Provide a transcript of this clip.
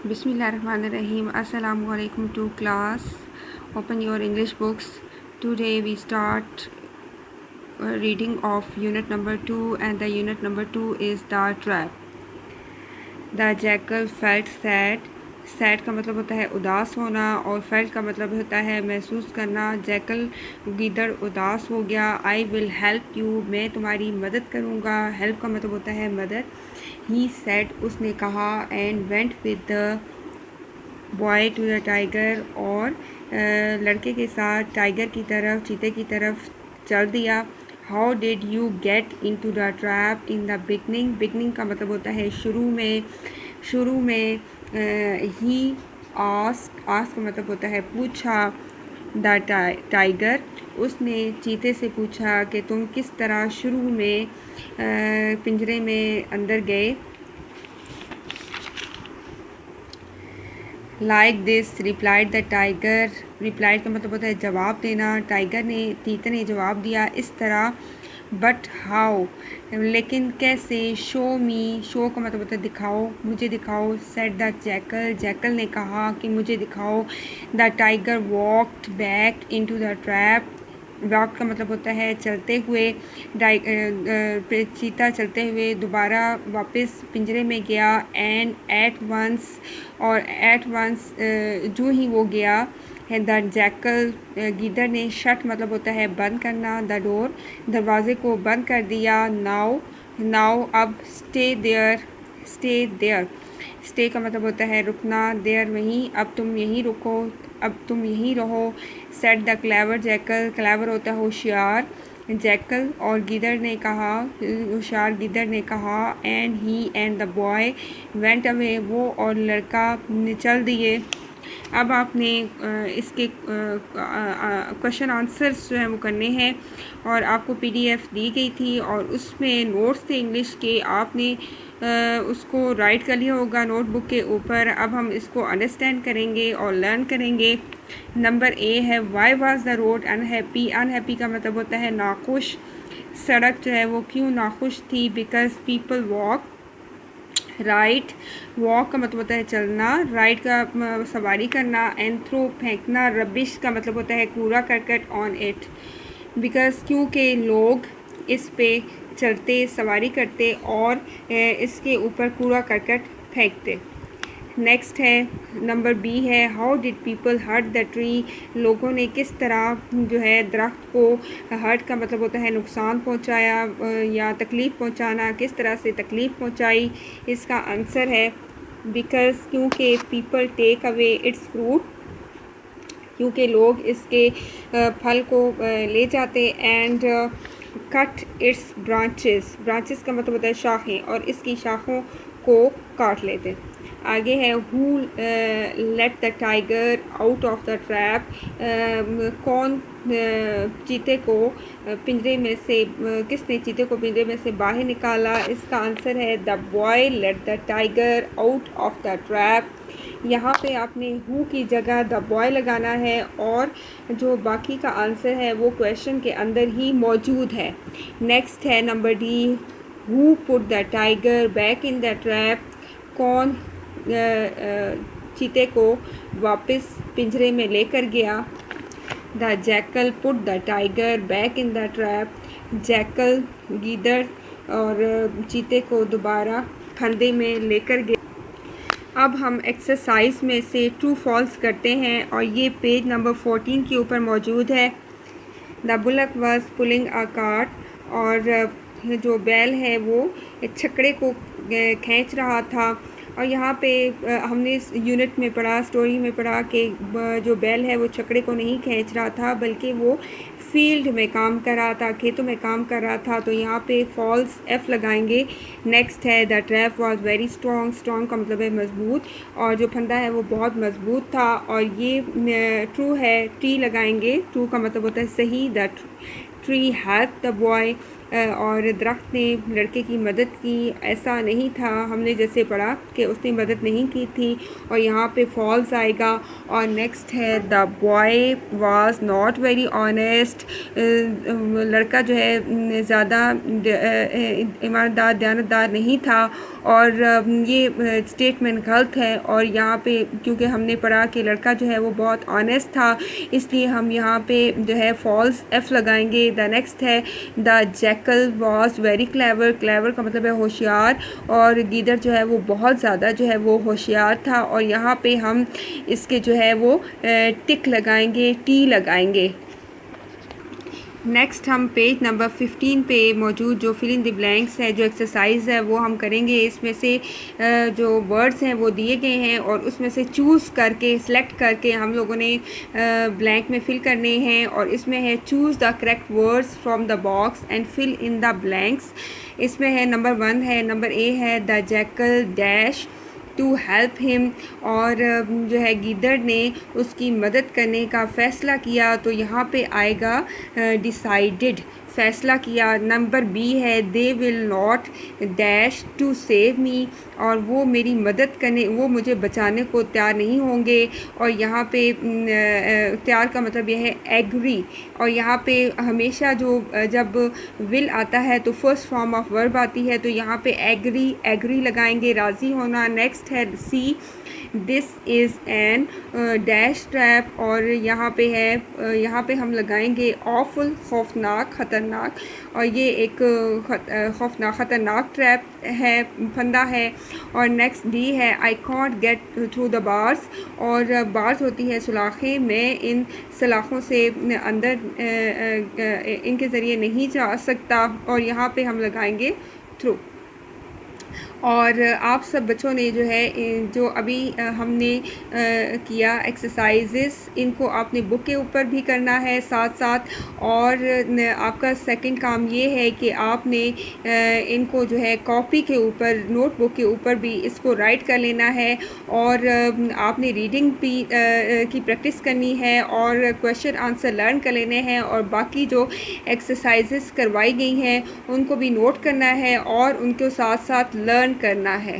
Bismillahirrahmanirrahim. Assalamu alaikum to class. Open your English books. Today we start reading of unit number 2, and the unit number 2 is the trap. The jackal felt sad. Sad का मतलब होता है उदास होना और felt का मतलब होता है महसूस करना। जैकल गीदड़ उदास हो गया। आई विल हेल्प यू, मैं तुम्हारी मदद करूँगा। हेल्प का मतलब होता है मदद। ही सेड, उसने कहा। And went with the boy to the tiger, और लड़के के साथ टाइगर की तरफ, चीते की तरफ चल दिया। How did you get into the trap in the beginning. Beginning का मतलब होता है शुरू में। ही आस्क का मतलब होता है पूछा। द टाइगर, उसने चीते से पूछा कि तुम किस तरह शुरू में पिंजरे में अंदर गए। Like this replied the tiger. Replied का मतलब होता है जवाब देना। चीते ने जवाब दिया इस तरह। बट हाउ, लेकिन कैसे। शो मी, शो का मतलब होता है दिखाओ, मुझे दिखाओ। सेड द जैकल ने कहा कि मुझे दिखाओ। The tiger walked back into the trap. Walk का मतलब होता है चलते हुए। चीता चलते हुए दोबारा वापस पिंजरे में गया। एंड एट वंस जो ही वो गया, द जैकल गीदड़ ने, शट मतलब होता है बंद करना, द डोर, दरवाजे को बंद कर दिया। नाउ अब स्टे देयर। स्टे का मतलब होता है रुकना, देयर वहीं, अब तुम यहीं रहो। Said the clever jackal, clever होता है होशियार। जैकल और गिदड़ ने कहा, होशियार गिदड़ ने कहा। And he and the boy went away, वो और लड़का चल दिए। अब आपने इसके क्वेश्चन आंसर्स जो हैं वो करने हैं, और आपको पीडीएफ दी गई थी और उसमें नोट्स थे इंग्लिश के। आपने उसको राइट कर लिया होगा नोटबुक के ऊपर। अब हम इसको अंडरस्टैंड करेंगे और लर्न करेंगे। नंबर ए है, why was the road unhappy. Unhappy का मतलब होता है नाखुश। सड़क जो है वो क्यों नाखुश थी। Because people walk. Right, walk का मतलब होता है चलना। राइड का सवारी करना। एंड थ्रो फेंकना। रबिश का मतलब होता है कूड़ा करकट ऑन इट। बिकॉज क्योंकि लोग इस पे चलते, सवारी करते और इसके ऊपर कूड़ा करकट फेंकते। नेक्स्ट है नंबर बी है, how did people hurt the tree. लोगों ने किस तरह जो है दरख्त को, हर्ट का मतलब होता है नुकसान पहुंचाया या तकलीफ़ पहुंचाना, किस तरह से तकलीफ़ पहुंचाई। इसका आंसर है बिकॉज क्योंकि people take away its fruit, क्योंकि लोग इसके फल को ले जाते। एंड कट इट्स ब्रांचेस का मतलब होता है शाखें, और इसकी शाखों को काट लेते। आगे है, who let the tiger out of the trap. कौन चीते को पिंजरे में से, किसने चीते को पिंजरे में से बाहर निकाला। इसका आंसर है the boy let the tiger out of the trap. यहाँ पे आपने हु की जगह द बॉय लगाना है, और जो बाकी का आंसर है वो क्वेश्चन के अंदर ही मौजूद है। नेक्स्ट है number D, who put the tiger back in the trap. कौन चीते को वापस पिंजरे में लेकर गया। The jackal put the tiger back in the trap. Jackal गीदड़ और चीते को दोबारा फंदे में लेकर गया। अब हम एक्सरसाइज में से ट्रू फॉल्स करते हैं, और ये पेज नंबर 14 के ऊपर मौजूद है। The bullock was pulling a cart, और जो बैल है वो छकड़े को खींच रहा था। और यहाँ पे हमने इस यूनिट में पढ़ा, स्टोरी में पढ़ा कि जो बैल है वो छकड़े को नहीं खींच रहा था, बल्कि वो फील्ड में काम कर रहा था, खेतों में काम कर रहा था। तो यहाँ पे फॉल्स एफ लगाएंगे। नेक्स्ट है, the trap was very strong. Strong का मतलब है मजबूत, और जो फंदा है वो बहुत मजबूत था। और ये ट्रू है, ट्री लगाएंगे। ट्रू का मतलब होता है सही। The tree help the boy. और दरख्त ने लड़के की मदद की, ऐसा नहीं था। हमने जैसे पढ़ा कि उसने मदद नहीं की थी और यहाँ पे फॉल्स आएगा। और नेक्स्ट है the boy was not very honest. लड़का जो है ज़्यादा ईमानदार दयानतदार नहीं था और ये स्टेटमेंट गलत है। और यहाँ पे क्योंकि हमने पढ़ा कि लड़का जो है वो बहुत ऑनेस्ट था, इसलिए हम यहाँ पे जो है फॉल्स एफ लगाएंगे। द नेक्स्ट है the jackal was very clever. Clever का मतलब है होशियार, और गीदड़ जो है वो बहुत ज़्यादा जो है वो होशियार था। और यहाँ पे हम इसके जो है वो टिक लगाएंगे, टी लगाएंगे। नेक्स्ट हम पेज नंबर 15 पे मौजूद जो फिल इन द ब्लैंक्स है, जो एक्सरसाइज है वो हम करेंगे। इसमें से जो वर्ड्स हैं वो दिए गए हैं और उसमें से चूज़ करके सेलेक्ट करके हम लोगों ने ब्लैंक में फिल करने हैं। और इसमें है choose the correct words from the box and fill in the blanks. इसमें है नंबर 1 है, नंबर ए है the jackal dash to help him. और जो है गीदड़ ने उसकी मदद करने का फ़ैसला किया, तो यहाँ पे आएगा डिसाइडेड, फ़ैसला किया। नंबर बी है they will not dash to save me. और वो मेरी मदद करने, वो मुझे बचाने को तैयार नहीं होंगे। और यहाँ पे तैयार का मतलब यह है एग्री। और यहाँ पे हमेशा जो जब विल आता है तो फर्स्ट फॉर्म ऑफ वर्ब आती है, तो यहाँ पे एग्री, एग्री लगाएंगे, राज़ी होना। नेक्स्ट है see this is an dash trap. और यहाँ पे है, यहाँ पे हम लगाएंगे ऑफुल, खौफनाक, ख़तरनाक। और ये एक खौफनाक ख़तरनाक ट्रैप है, फंदा है। और नेक्स्ट डी है I can't get through the bars. और बार्स होती है सुलाखें, मैं इन सलाखों से अंदर इनके ज़रिए नहीं जा सकता। और यहाँ पे हम लगाएंगे थ्रू। और आप सब बच्चों ने जो है जो अभी हमने किया एक्सरसाइजेस, इनको आपने बुक के ऊपर भी करना है साथ साथ। और आपका सेकंड काम ये है कि आपने इनको जो है कॉपी के ऊपर, नोटबुक के ऊपर भी इसको राइट कर लेना है। और आपने रीडिंग भी की प्रैक्टिस करनी है और क्वेश्चन आंसर लर्न कर लेने हैं। और बाकी जो एक्सरसाइजेस करवाई गई हैं उनको भी नोट करना है और उनको साथ साथ लर्न करना है।